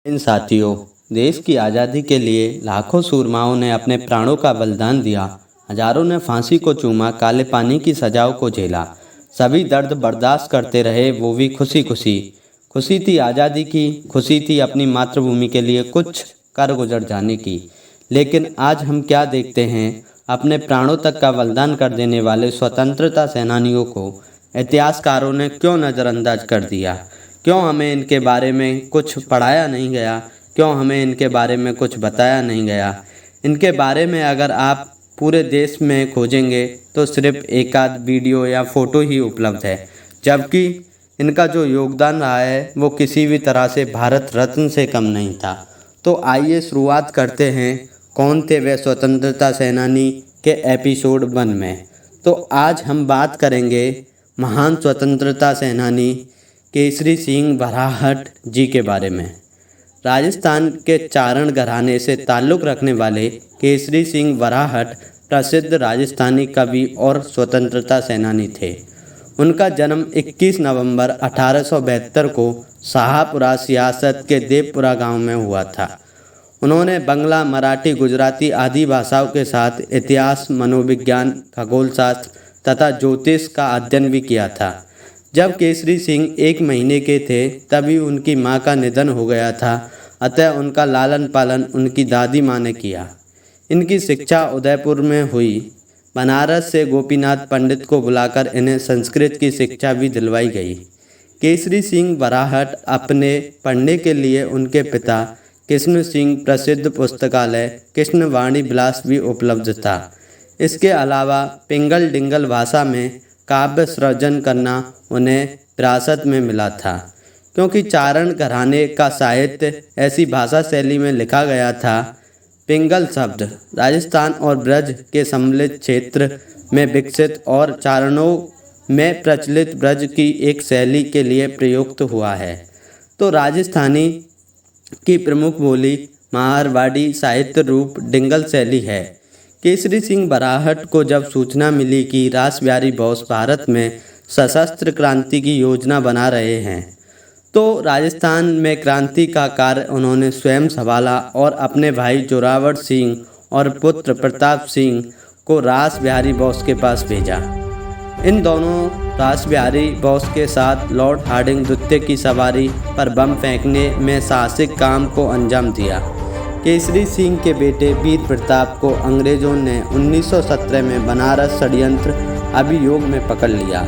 इन साथियों, देश की आज़ादी के लिए लाखों सूरमाओं ने अपने प्राणों का बलिदान दिया। हजारों ने फांसी को चूमा, काले पानी की सजाओं को झेला। सभी दर्द बर्दाश्त करते रहे, वो भी खुशी खुशी। खुशी थी आज़ादी की, खुशी थी अपनी मातृभूमि के लिए कुछ कर गुजर जाने की। लेकिन आज हम क्या देखते हैं? अपने प्राणों तक का बलिदान कर देने वाले स्वतंत्रता सेनानियों को इतिहासकारों ने क्यों नज़रअंदाज कर दिया? क्यों हमें इनके बारे में कुछ पढ़ाया नहीं गया? क्यों हमें इनके बारे में कुछ बताया नहीं गया? इनके बारे में अगर आप पूरे देश में खोजेंगे तो सिर्फ एक आध वीडियो या फ़ोटो ही उपलब्ध है, जबकि इनका जो योगदान रहा है वो किसी भी तरह से भारत रत्न से कम नहीं था। तो आइए शुरुआत करते हैं कौन थे वे स्वतंत्रता सेनानी के एपिसोड 1 में। तो आज हम बात करेंगे महान स्वतंत्रता सेनानी केसरी सिंह बरहाट जी के बारे में। राजस्थान के चारण घराने से ताल्लुक़ रखने वाले केसरी सिंह बरहाट प्रसिद्ध राजस्थानी कवि और स्वतंत्रता सेनानी थे। उनका जन्म 21 नवंबर 1872 को शाहपुरा सियासत के देवपुरा गांव में हुआ था। उन्होंने बंगला, मराठी, गुजराती आदि भाषाओं के साथ इतिहास, मनोविज्ञान, खगोलशास्त्र तथा ज्योतिष का अध्ययन भी किया था। जब केसरी सिंह 1 महीने के थे तभी उनकी मां का निधन हो गया था, अतः उनका लालन पालन उनकी दादी मां ने किया। इनकी शिक्षा उदयपुर में हुई। बनारस से गोपीनाथ पंडित को बुलाकर इन्हें संस्कृत की शिक्षा भी दिलवाई गई। केसरी सिंह बरहाट अपने पढ़ने के लिए उनके पिता कृष्ण सिंह प्रसिद्ध पुस्तकालय कृष्णवाणी विलास भी उपलब्ध था। इसके अलावा पिंगल डिंगल भाषा में काव्य सृजन करना उन्हें विरासत में मिला था, क्योंकि चारण घराने का साहित्य ऐसी भाषा शैली में लिखा गया था। पिंगल शब्द राजस्थान और ब्रज के सम्मिलित क्षेत्र में विकसित और चारणों में प्रचलित ब्रज की एक शैली के लिए प्रयुक्त हुआ है। तो राजस्थानी की प्रमुख बोली मारवाड़ी साहित्य रूप डिंगल शैली है। केसरी सिंह बरहाट को जब सूचना मिली कि रासबिहारी बोस भारत में सशस्त्र क्रांति की योजना बना रहे हैं, तो राजस्थान में क्रांति का कार्य उन्होंने स्वयं संभाला और अपने भाई जोरावर सिंह और पुत्र प्रताप सिंह को रासबिहारी बोस के पास भेजा। इन दोनों रासबिहारी बोस के साथ लॉर्ड हार्डिंग द्वितीय की सवारी पर बम फेंकने में साहसिक काम को अंजाम दिया। केसरी सिंह के बेटे वीर प्रताप को अंग्रेजों ने 1917 में बनारस षड्यंत्र अभियोग में पकड़ लिया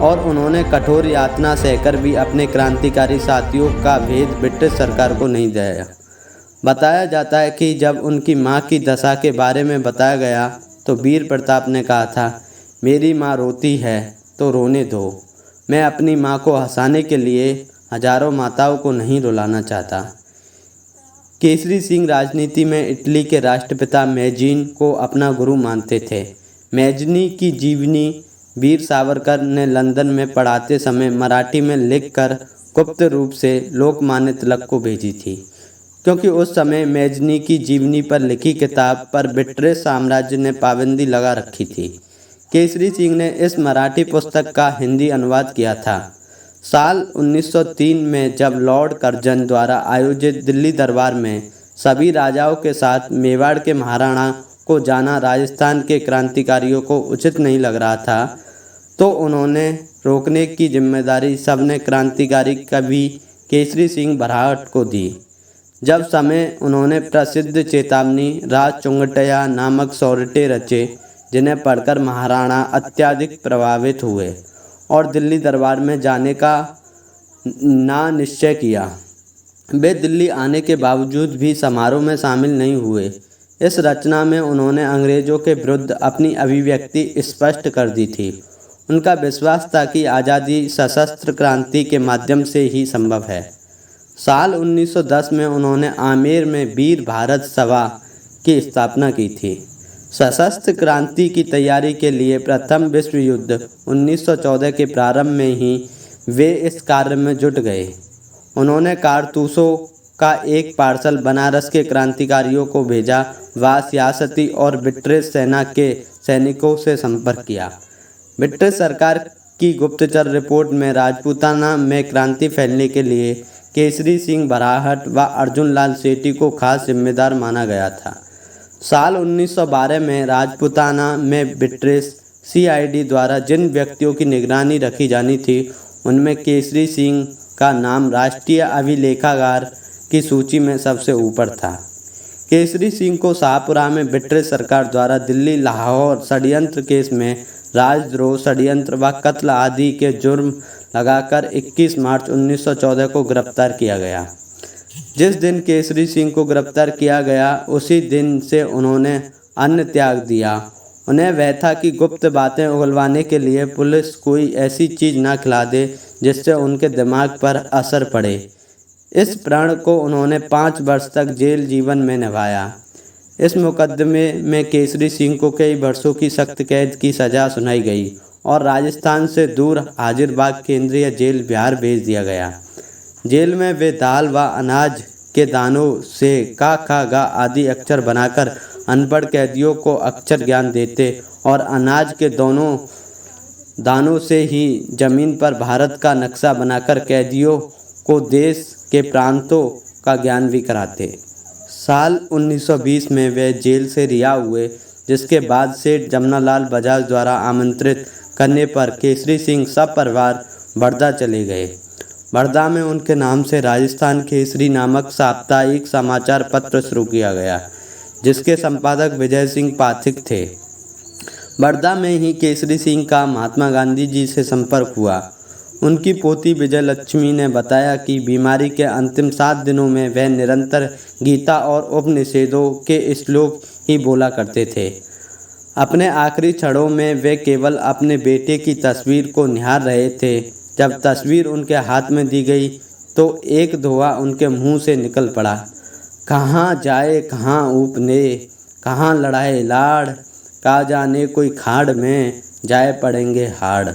और उन्होंने कठोर यातना सहकर भी अपने क्रांतिकारी साथियों का भेद ब्रिटिश सरकार को नहीं दिया। बताया जाता है कि जब उनकी मां की दशा के बारे में बताया गया तो वीर प्रताप ने कहा था, मेरी मां रोती है तो रोने दो। मैं अपनी मां को हंसाने के लिए हजारों माताओं को नहीं रुलाना चाहता। केसरी सिंह राजनीति में इटली के राष्ट्रपिता मैजीन को अपना गुरु मानते थे। मैजनी की जीवनी वीर सावरकर ने लंदन में पढ़ाते समय मराठी में लिखकर गुप्त रूप से लोकमान्य तिलक को भेजी थी, क्योंकि उस समय मैजनी की जीवनी पर लिखी किताब पर ब्रिटिश साम्राज्य ने पाबंदी लगा रखी थी। केसरी सिंह ने इस मराठी पुस्तक का हिंदी अनुवाद किया था। साल 1903 में जब लॉर्ड कर्जन द्वारा आयोजित दिल्ली दरबार में सभी राजाओं के साथ मेवाड़ के महाराणा को जाना राजस्थान के क्रांतिकारियों को उचित नहीं लग रहा था, तो उन्होंने रोकने की जिम्मेदारी सबने क्रांतिकारी कवि केसरी सिंह बरहाट को दी। जब समय उन्होंने प्रसिद्ध चेतावनी राज चुंगटया नामक सोरठे रचे, जिन्हें पढ़कर महाराणा अत्यधिक प्रभावित हुए और दिल्ली दरबार में जाने का ना निश्चय किया। वे दिल्ली आने के बावजूद भी समारोह में शामिल नहीं हुए। इस रचना में उन्होंने अंग्रेजों के विरुद्ध अपनी अभिव्यक्ति स्पष्ट कर दी थी। उनका विश्वास था कि आज़ादी सशस्त्र क्रांति के माध्यम से ही संभव है। साल 1910 में उन्होंने आमेर में वीर भारत सभा की स्थापना की थी। सशस्त्र क्रांति की तैयारी के लिए प्रथम विश्व युद्ध 1914 के प्रारंभ में ही वे इस कार्य में जुट गए। उन्होंने कारतूसों का एक पार्सल बनारस के क्रांतिकारियों को भेजा व सियासती और ब्रिटिश सेना के सैनिकों से संपर्क किया। ब्रिटिश सरकार की गुप्तचर रिपोर्ट में राजपूताना में क्रांति फैलने के लिए केसरी सिंह बराहट व अर्जुन लाल सेठी को खास जिम्मेदार माना गया था। साल 1912 में राजपूताना में ब्रिटिश सीआईडी द्वारा जिन व्यक्तियों की निगरानी रखी जानी थी, उनमें केसरी सिंह का नाम राष्ट्रीय अभिलेखागार की सूची में सबसे ऊपर था। केसरी सिंह को शाहपुरा में ब्रिटिश सरकार द्वारा दिल्ली लाहौर षड्यंत्र केस में राजद्रोह, षड्यंत्र व कत्ल आदि के जुर्म लगाकर 21 मार्च 1914 को गिरफ्तार किया गया। जिस दिन केसरी सिंह को गिरफ्तार किया गया, उसी दिन से उन्होंने अन्न त्याग दिया। उन्हें वह था कि गुप्त बातें उगलवाने के लिए पुलिस कोई ऐसी चीज़ ना खिला दे जिससे उनके दिमाग पर असर पड़े। इस प्रण को उन्होंने 5 वर्ष तक जेल जीवन में निभाया। इस मुकदमे में केसरी सिंह को कई वर्षों की सख्त कैद की सज़ा सुनाई गई और राजस्थान से दूर हाजिरबाग केंद्रीय जेल बिहार भेज दिया गया। जेल में वे दाल व अनाज के दानों से का खा गा आदि अक्षर बनाकर अनपढ़ कैदियों को अक्षर ज्ञान देते और अनाज के दोनों दानों से ही जमीन पर भारत का नक्शा बनाकर कैदियों को देश के प्रांतों का ज्ञान भी कराते। साल 1920 में वे जेल से रिहा हुए, जिसके बाद सेठ जमनालाल बजाज द्वारा आमंत्रित करने पर केसरी सिंह सब परिवार बड़ौदा चले गए। बड़ौदा में उनके नाम से राजस्थान केसरी नामक साप्ताहिक समाचार पत्र शुरू किया गया, जिसके संपादक विजय सिंह पाठक थे। बड़ौदा में ही केसरी सिंह का महात्मा गांधी जी से संपर्क हुआ। उनकी पोती विजय लक्ष्मी ने बताया कि बीमारी के अंतिम 7 दिनों में वह निरंतर गीता और उपनिषदों के श्लोक ही बोला करते थे। अपने आखिरी क्षणों में वे केवल अपने बेटे की तस्वीर को निहार रहे थे। जब तस्वीर उनके हाथ में दी गई तो एक दोहा उनके मुंह से निकल पड़ा, कहाँ जाए कहाँ ऊपने, कहाँ लड़ाए लाड़, का जाने कोई खाड़ में जाए पड़ेंगे हाड़।